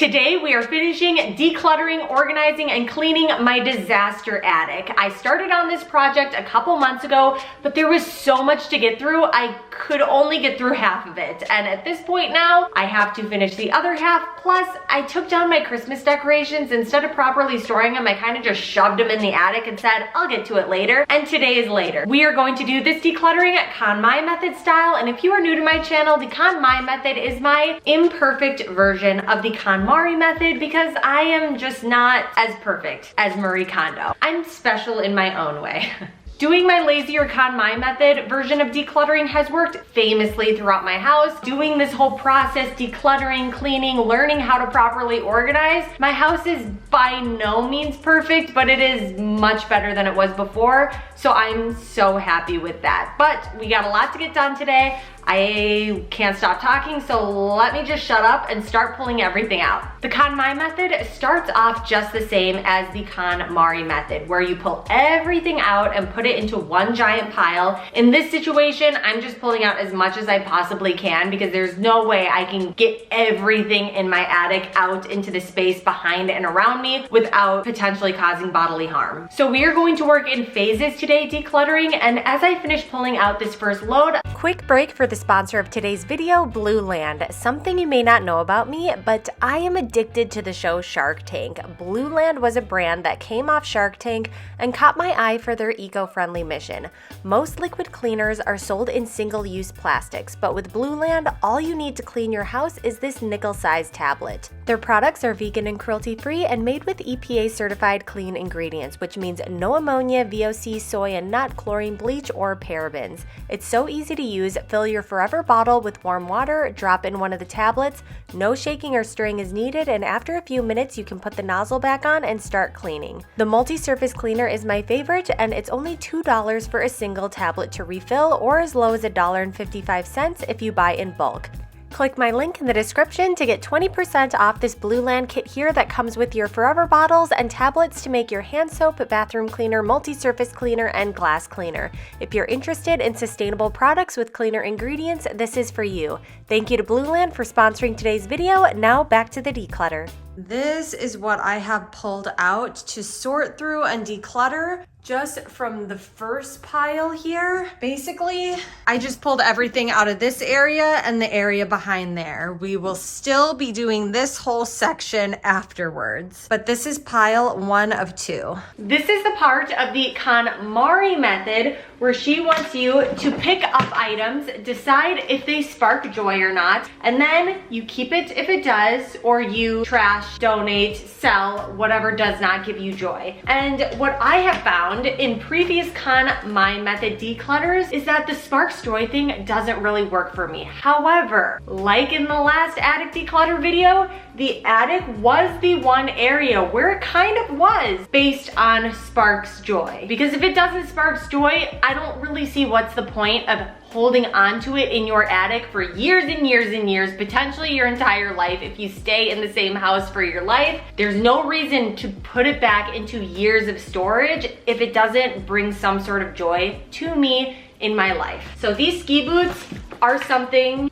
Today we are finishing decluttering, organizing, and cleaning my disaster attic. I started on this project a couple months ago, but there was so much to get through, I could only get through half of it. And at this point now, I have to finish the other half. Plus, I took down my Christmas decorations. Instead of properly storing them, I kind of just shoved them in the attic and said, I'll get to it later. And today is later. We are going to do this decluttering at KonMai method style. And if you are new to my channel, the KonMai method is my imperfect version of the KonMari method because I am just not as perfect as Marie Kondo. I'm special in my own way. Doing my lazier KonMai method version of decluttering has worked famously throughout my house. Doing this whole process, decluttering, cleaning, learning how to properly organize. My house is by no means perfect, but it is much better than it was before. So I'm so happy with that. But we got a lot to get done today. I can't stop talking, so let me just shut up and start pulling everything out. The KonMai method starts off just the same as the KonMari method, where you pull everything out and put it into one giant pile. In this situation, I'm just pulling out as much as I possibly can because there's no way I can get everything in my attic out into the space behind and around me without potentially causing bodily harm. So we are going to work in phases today decluttering, and as I finish pulling out this first load, quick break for the sponsor of today's video, Blue Land. Something you may not know about me, but I am addicted to the show Shark Tank. Blue Land was a brand that came off Shark Tank and caught my eye for their eco-friendly mission. Most liquid cleaners are sold in single-use plastics, but with Blue Land, all you need to clean your house is this nickel-sized tablet. Their products are vegan and cruelty-free and made with EPA-certified clean ingredients, which means no ammonia, VOC, soy, and nut, chlorine, bleach, or parabens. It's so easy to use. Fill your Forever bottle with warm water, drop in one of the tablets, no shaking or stirring is needed, and after a few minutes you can put the nozzle back on and start cleaning. The multi-surface cleaner is my favorite, and it's only $2 for a single tablet to refill, or as low as $1.55 if you buy in bulk. Click my link in the description to get 20% off this Blue Land kit here that comes with your Forever bottles and tablets to make your hand soap, bathroom cleaner, multi-surface cleaner, and glass cleaner. If you're interested in sustainable products with cleaner ingredients, this is for you. Thank you to Blue Land for sponsoring today's video. Now back to the declutter. this is what I have pulled out to sort through and declutter. Just from the first pile here, basically, I just pulled everything out of this area and the area behind there. We will still be doing this whole section afterwards, but this is pile 1 of 2. This is the part of the KonMari method where she wants you to pick up items, decide if they spark joy or not, and then you keep it if it does, or you trash, donate, sell, whatever does not give you joy. And what I have found in previous KonMai method declutters is that the sparks joy thing doesn't really work for me. However, like in the last attic declutter video, the attic was the one area where it kind of was based on sparks joy. Because if it doesn't sparks joy, I don't really see what's the point of holding on to it in your attic for years and years and years, potentially your entire life. If you stay in the same house for your life, there's no reason to put it back into years of storage if it doesn't bring some sort of joy to me in my life. So these ski boots are something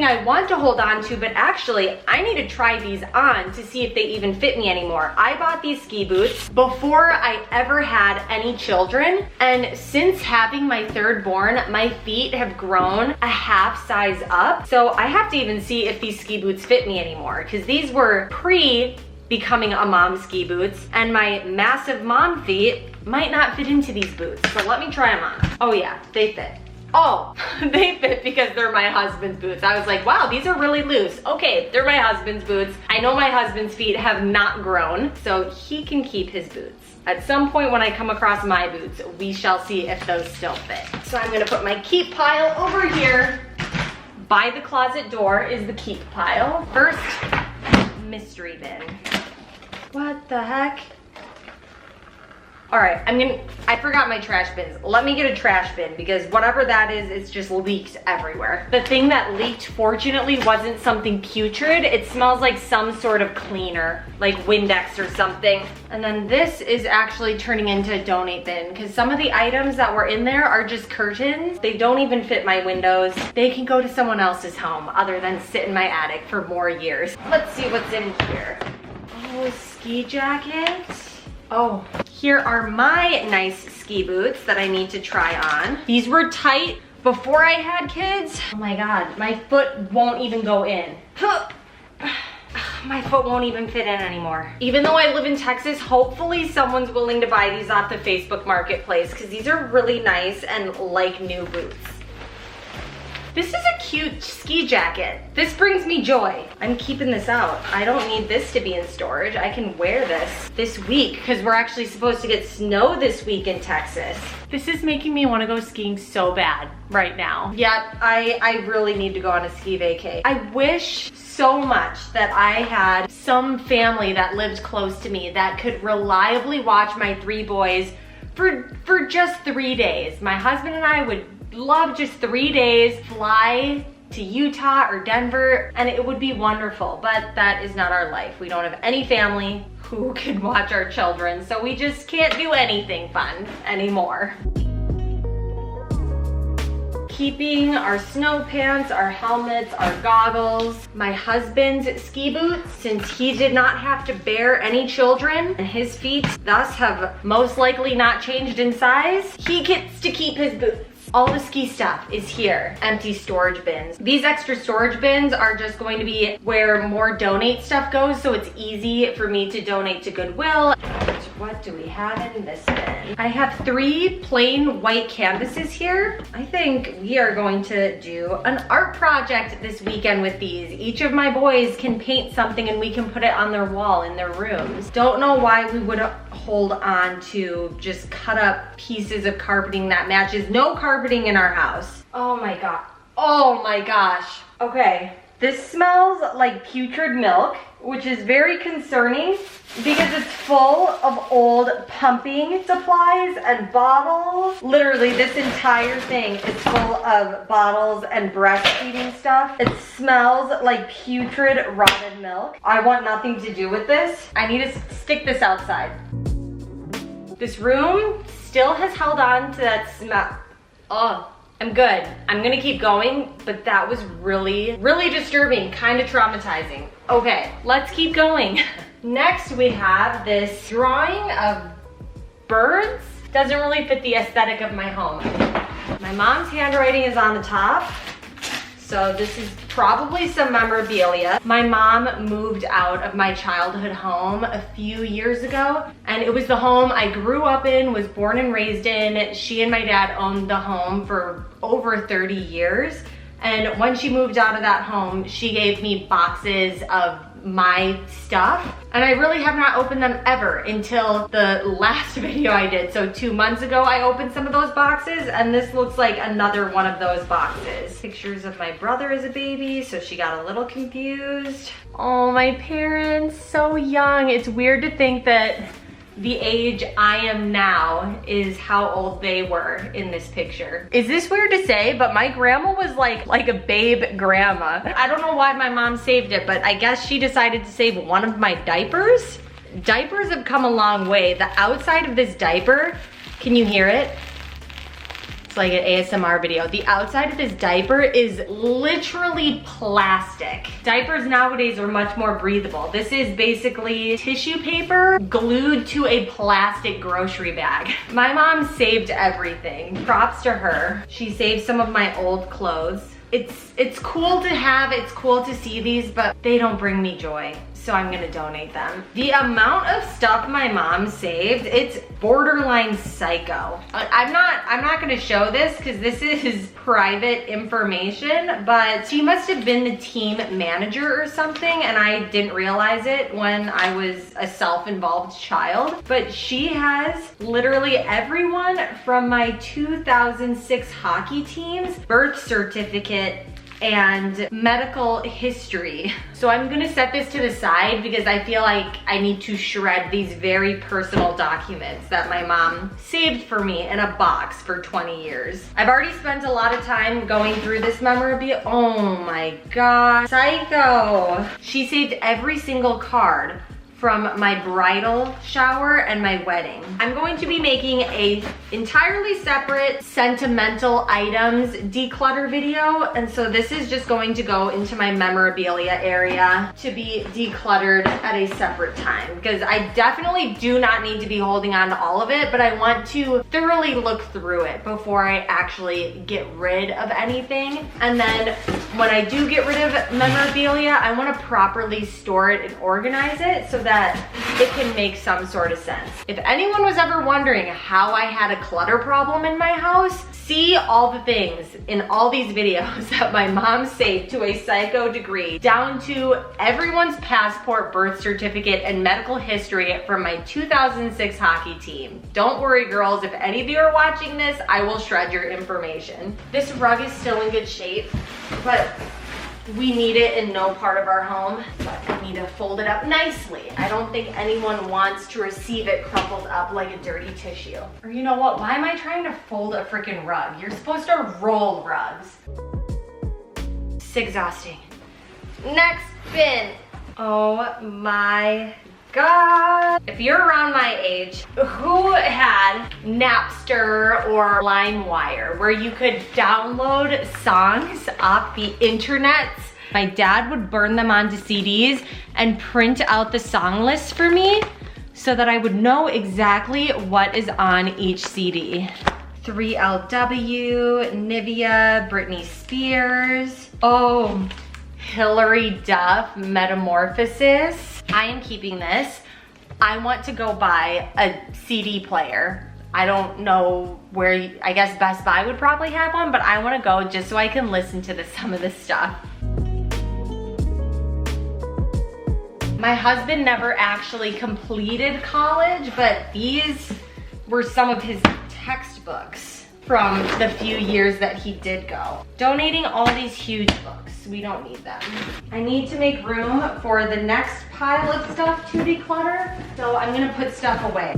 I want to hold on to, but actually I need to try these on to see if they even fit me anymore. I bought these ski boots before I ever had any children, and since having my third born, my feet have grown a half size up. So I have to even see if these ski boots fit me anymore, because these were pre-becoming a mom ski boots, and my massive mom feet might not fit into these boots. So let me try them on. Oh yeah, they fit. Oh, they fit because they're my husband's boots. I was like, wow, these are really loose. Okay, they're my husband's boots. I know my husband's feet have not grown, so he can keep his boots. At some point when I come across my boots, we shall see if those still fit. So I'm gonna put my keep pile over here. By the closet door is the keep pile. First, mystery bin. What the heck? All right, I forgot my trash bins. Let me get a trash bin because whatever that is, it's just leaked everywhere. The thing that leaked, fortunately, wasn't something putrid. It smells like some sort of cleaner, like Windex or something. And then this is actually turning into a donate bin because some of the items that were in there are just curtains. They don't even fit my windows. They can go to someone else's home other than sit in my attic for more years. Let's see what's in here. Oh, ski jacket. Oh, here are my nice ski boots that I need to try on. These were tight before I had kids. Oh my God, my foot won't even go in. My foot won't even fit in anymore. Even though I live in Texas, hopefully someone's willing to buy these off the Facebook Marketplace because these are really nice and like new boots. This is a cute ski jacket. This brings me joy. I'm keeping this out. I don't need this to be in storage. I can wear this week because we're actually supposed to get snow this week in Texas. This is making me want to go skiing so bad right now. Yeah, I really need to go on a ski vacay. I wish so much that I had some family that lived close to me that could reliably watch my 3 boys for just 3 days. My husband and I would love just 3 days, fly to Utah or Denver, and it would be wonderful, but that is not our life. We don't have any family who can watch our children, so we just can't do anything fun anymore. Keeping our snow pants, our helmets, our goggles, my husband's ski boots, since he did not have to bear any children and his feet thus have most likely not changed in size, he gets to keep his boots. All the ski stuff is here, empty storage bins. These extra storage bins are just going to be where more donate stuff goes, so it's easy for me to donate to Goodwill. What do we have in this bin? I have 3 plain white canvases here. I think we are going to do an art project this weekend with these. Each of my boys can paint something and we can put it on their wall in their rooms. Don't know why we would hold on to just cut up pieces of carpeting that matches. No carpeting in our house. Oh my God. Oh my gosh. Okay. This smells like putrid milk, which is very concerning because it's full of old pumping supplies and bottles. Literally, this entire thing is full of bottles and breastfeeding stuff. It smells like putrid rotted milk. I want nothing to do with this. I need to stick this outside. This room still has held on to that smell. Oh. I'm good. I'm gonna keep going, but that was really, really disturbing, kind of traumatizing. Okay, let's keep going. Next, we have this drawing of birds. Doesn't really fit the aesthetic of my home. My mom's handwriting is on the top. So this is probably some memorabilia. My mom moved out of my childhood home a few years ago, and it was the home I grew up in, was born and raised in. She and my dad owned the home for over 30 years. And when she moved out of that home, she gave me boxes of my stuff, and I really have not opened them ever until the last video I did. So 2 months ago I opened some of those boxes, and this looks like another one of those boxes. Pictures of my brother as a baby, so she got a little confused. Oh, my parents, so young. It's weird to think that the age I am now is how old they were in this picture. Is this weird to say, but my grandma was like a babe grandma. I don't know why my mom saved it, but I guess she decided to save one of my diapers. Diapers have come a long way. The outside of this diaper, can you hear it? It's like an ASMR video. The outside of this diaper is literally plastic. Diapers nowadays are much more breathable. This is basically tissue paper glued to a plastic grocery bag. My mom saved everything. Props to her. She saved some of my old clothes. It's cool to have, it's cool to see these, but they don't bring me joy. So I'm gonna donate them. The amount of stuff my mom saved, it's borderline psycho. I'm not gonna show this because this is private information, but she must have been the team manager or something, and I didn't realize it when I was a self-involved child. But she has literally everyone from my 2006 hockey team's birth certificate and medical history. So I'm gonna set this to the side because I feel like I need to shred these very personal documents that my mom saved for me in a box for 20 years. I've already spent a lot of time going through this memorabilia. Oh my god, psycho. She saved every single card from my bridal shower and my wedding. I'm going to be making a entirely separate sentimental items declutter video, and so this is just going to go into my memorabilia area to be decluttered at a separate time, because I definitely do not need to be holding on to all of it, but I want to thoroughly look through it before I actually get rid of anything. And then when I do get rid of memorabilia, I want to properly store it and organize it so that it can make some sort of sense. If anyone was ever wondering how I had a clutter problem in my house, see all the things in all these videos that my mom saved to a psycho degree, down to everyone's passport, birth certificate, and medical history from my 2006 hockey team. Don't worry, girls, if any of you are watching this, I will shred your information. This rug is still in good shape, but we need it in no part of our home, but I need to fold it up nicely. I don't think anyone wants to receive it crumpled up like a dirty tissue. Or you know what, why am I trying to fold a freaking rug? You're supposed to roll rugs. It's exhausting. Next bin. Oh my god. If you're around my age, who had Napster or LimeWire where you could download songs off the internet? My dad would burn them onto CDs and print out the song list for me so that I would know exactly what is on each CD. 3LW, Nivea, Britney Spears. Oh, Hilary Duff, Metamorphosis. I am keeping this. I want to go buy a CD player. I don't know where, I guess Best Buy would probably have one, but I want to go just so I can listen to some of this stuff. My husband never actually completed college, but these were some of his textbooks from the few years that he did go. Donating all these huge books. We don't need them. I need to make room for the next pile of stuff to declutter, so I'm gonna put stuff away.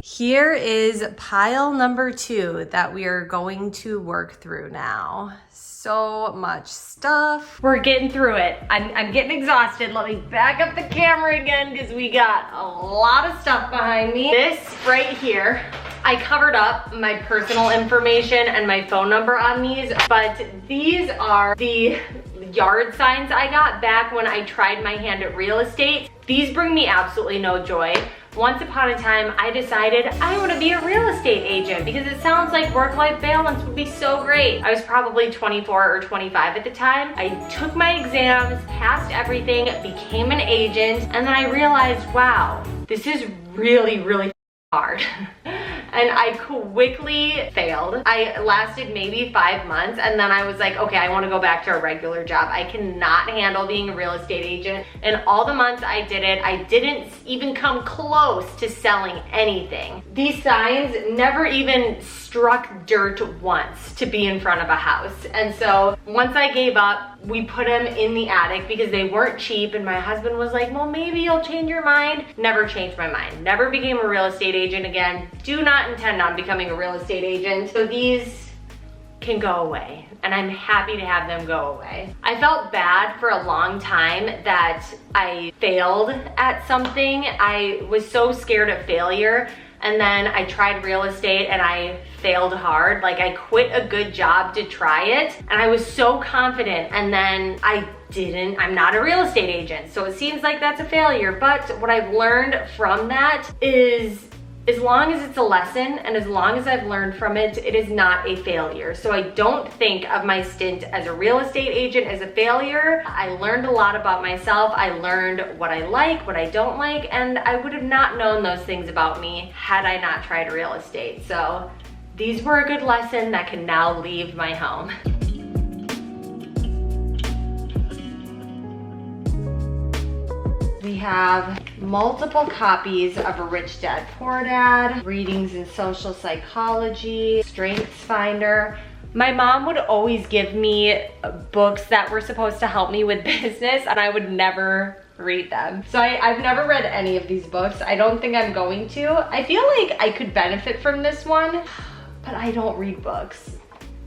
Here is pile number 2 that we are going to work through now. So much stuff. We're getting through it. I'm getting exhausted. Let me back up the camera again because we got a lot of stuff behind me. This right here, I covered up my personal information and my phone number on these, but these are the yard signs I got back when I tried my hand at real estate. These bring me absolutely no joy. Once upon a time, I decided I want to be a real estate agent because it sounds like work-life balance would be so great. I was probably 24 or 25 at the time. I took my exams, passed everything, became an agent, and then I realized, wow, this is really, really hard. And I quickly failed. I lasted maybe 5 months and then I was like, okay, I want to go back to a regular job. I cannot handle being a real estate agent. And all the months I did it, I didn't even come close to selling anything. These signs never even struck dirt once to be in front of a house. And so once I gave up, we put them in the attic because they weren't cheap, and my husband was like, well, maybe you'll change your mind. Never changed my mind. Never became a real estate agent again. Do not intend on becoming a real estate agent. So these can go away, and I'm happy to have them go away. I felt bad for a long time that I failed at something. I was so scared of failure. And then I tried real estate and I failed hard. Like, I quit a good job to try it and I was so confident, and then I didn't. I'm not a real estate agent, so it seems like that's a failure. But what I've learned from that is, as long as it's a lesson and as long as I've learned from it, it is not a failure. So I don't think of my stint as a real estate agent as a failure. I learned a lot about myself. I learned what I like, what I don't like, and I would have not known those things about me had I not tried real estate. So these were a good lesson that can now leave my home. We have multiple copies of A Rich Dad Poor Dad, Readings in Social Psychology, Strengths Finder. My mom would always give me books that were supposed to help me with business, and I would never read them. So I've never read any of these books. I don't think I'm going to. I feel like I could benefit from this one, but I don't read books.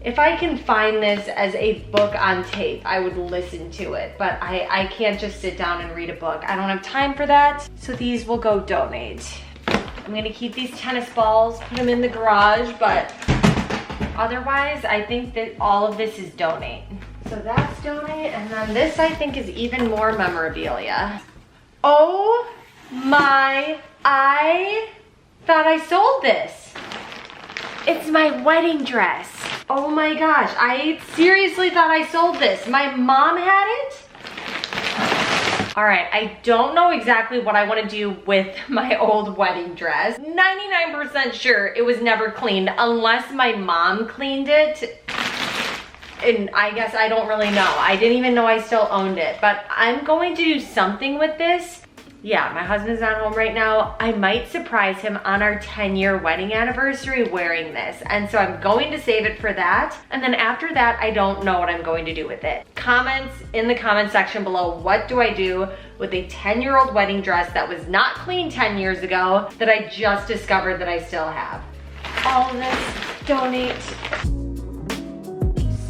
If I can find this as a book on tape, I would listen to it, but I can't just sit down and read a book. I don't have time for that, so these will go donate. I'm gonna keep these tennis balls, put them in the garage, but otherwise, I think that all of this is donate. So that's donate, and then this I think is even more memorabilia. Oh my, I thought I sold this. It's my wedding dress. Oh my gosh, I seriously thought I sold this. My mom had it. All right, I don't know exactly what I want to do with my old wedding dress. 99% sure it was never cleaned unless my mom cleaned it. And I guess I don't really know. I didn't even know I still owned it, but I'm going to do something with this. Yeah, my husband's not home right now. I might surprise him on our 10-year wedding anniversary wearing this. And so I'm going to save it for that. And then after that, I don't know what I'm going to do with it. Comments in the comment section below, what do I do with a 10-year-old wedding dress that was not clean 10 years ago that I just discovered that I still have? All of this, donate.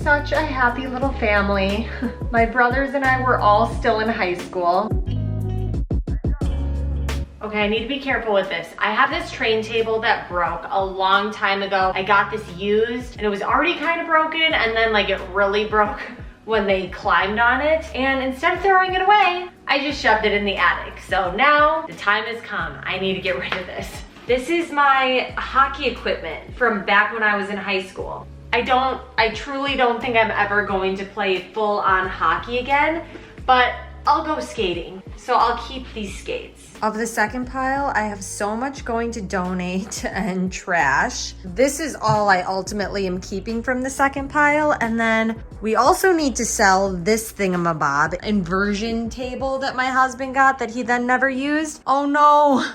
Such a happy little family. My brothers and I were all still in high school. Okay, I need to be careful with this. I have this train table that broke a long time ago. I got this used and it was already kind of broken, and then like it really broke when they climbed on it. And instead of throwing it away, I just shoved it in the attic. So now the time has come. I need to get rid of this. This is my hockey equipment from back when I was in high school. I truly don't think I'm ever going to play full on hockey again, but I'll go skating. So I'll keep these skates. Of the second pile, I have so much going to donate and trash. This is all I ultimately am keeping from the second pile. And then we also need to sell this thingamabob inversion table that my husband got that he then never used. Oh no,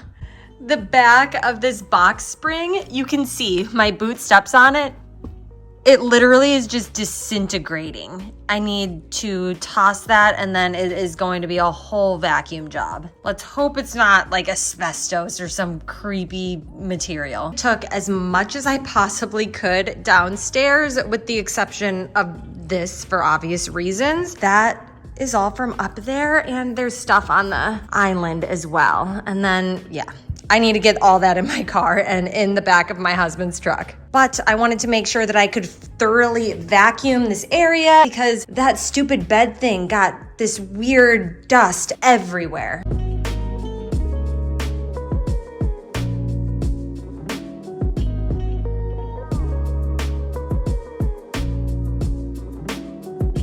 the back of this box spring, you can see my boot steps on it. It literally is just disintegrating. I need to toss that, and then it is going to be a whole vacuum job. Let's hope it's not like asbestos or some creepy material. Took as much as I possibly could downstairs, with the exception of this for obvious reasons. That is all from up there, and there's stuff on the island as well. And then, yeah, I need to get all that in my car and in the back of my husband's truck. But I wanted to make sure that I could thoroughly vacuum this area because that stupid bed thing got this weird dust everywhere.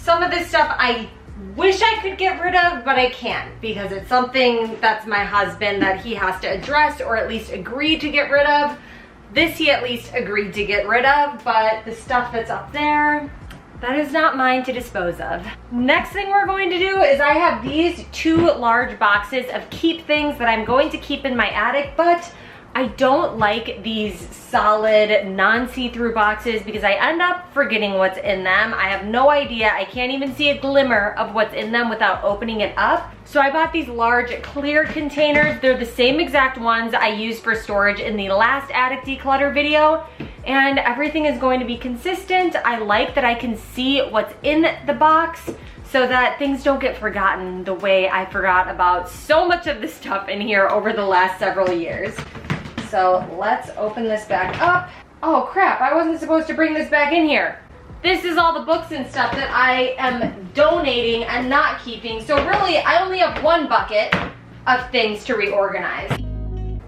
Some of this stuff I wish I could get rid of, but I can't because it's something that's my husband that he has to address or at least agree to get rid of. This he at least agreed to get rid of, but the stuff that's up there, that is not mine to dispose of. Next thing we're going to do is I have these 2 large boxes of keep things that I'm going to keep in my attic, but I don't like these solid non-see-through boxes because I end up forgetting what's in them. I have no idea. I can't even see a glimmer of what's in them without opening it up. So I bought these large clear containers. They're the same exact ones I used for storage in the last attic declutter video, and everything is going to be consistent. I like that I can see what's in the box so that things don't get forgotten the way I forgot about so much of the stuff in here over the last several years. So let's open this back up. Oh crap, I wasn't supposed to bring this back in here. This is all the books and stuff that I am donating and not keeping. So really, I only have 1 bucket of things to reorganize.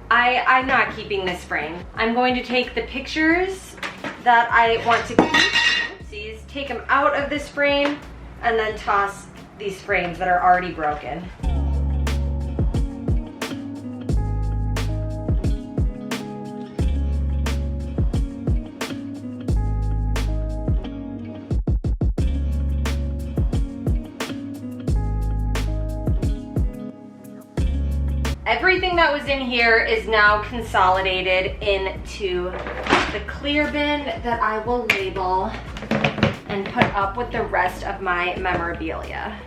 I'm not keeping this frame. I'm going to take the pictures that I want to keep, oopsies, take them out of this frame, and then toss these frames that are already broken. everything that was in here is now consolidated into the clear bin that I will label and put up with the rest of my memorabilia.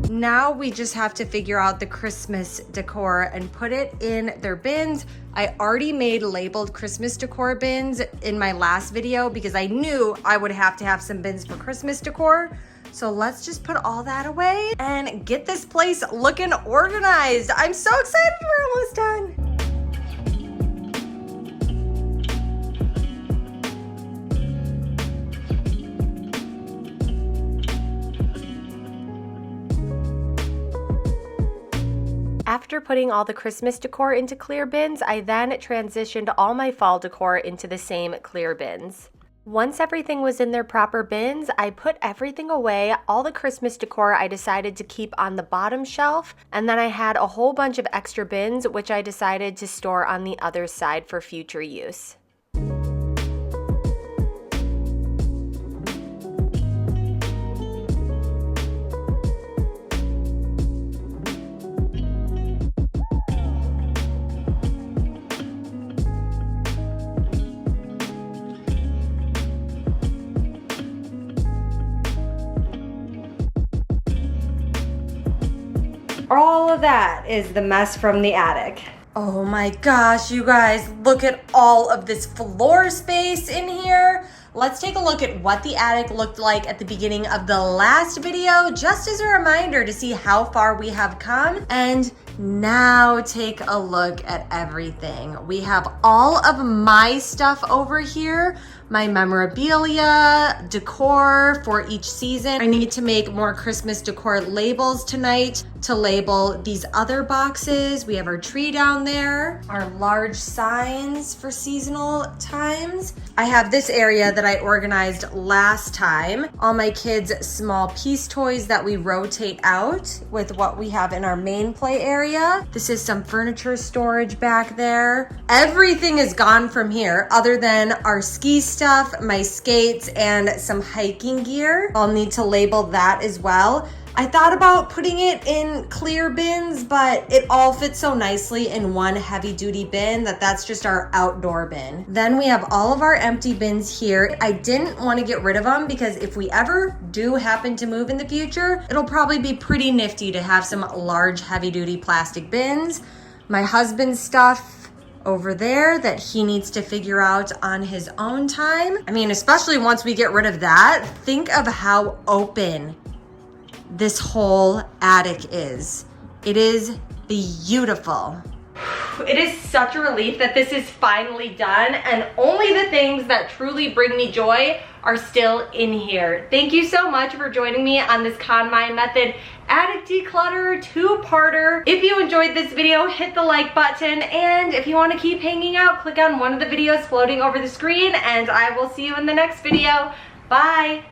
Now we just have to figure out the Christmas decor and put it in their bins. I already made labeled Christmas decor bins in my last video because I knew I would have to have some bins for Christmas decor. So let's just put all that away and get this place looking organized. I'm so excited we're almost done. After putting all the Christmas decor into clear bins, I then transitioned all my fall decor into the same clear bins. Once everything was in their proper bins, I put everything away. All the Christmas decor I decided to keep on the bottom shelf, and then I had a whole bunch of extra bins which I decided to store on the other side for future use. All of that is the mess from the attic. Oh my gosh, you guys, look at all of this floor space in here. Let's take a look at what the attic looked like at the beginning of the last video, just as a reminder to see how far we have come. And now take a look at everything. We have all of my stuff over here, my memorabilia, decor for each season. I need to make more Christmas decor labels tonight to label these other boxes. We have our tree down there, our large signs for seasonal times. I have this area that I organized last time. All my kids' small piece toys that we rotate out with what we have in our main play area. This is some furniture storage back there. Everything is gone from here other than our ski stuff, my skates, and some hiking gear. I'll need to label that as well. I thought about putting it in clear bins, but it all fits so nicely in one heavy duty bin that's just our outdoor bin. Then we have all of our empty bins here. I didn't want to get rid of them because if we ever do happen to move in the future, it'll probably be pretty nifty to have some large heavy duty plastic bins. My husband's stuff over there that he needs to figure out on his own time. I mean, especially once we get rid of that, think of how open this whole attic is. It is beautiful. It is such a relief that this is finally done, and only the things that truly bring me joy are still in here. Thank you so much for joining me on this KonMai Method attic declutter two-parter. If you enjoyed this video, hit the like button, and if you want to keep hanging out, click on one of the videos floating over the screen, and I will see you in the next video. Bye!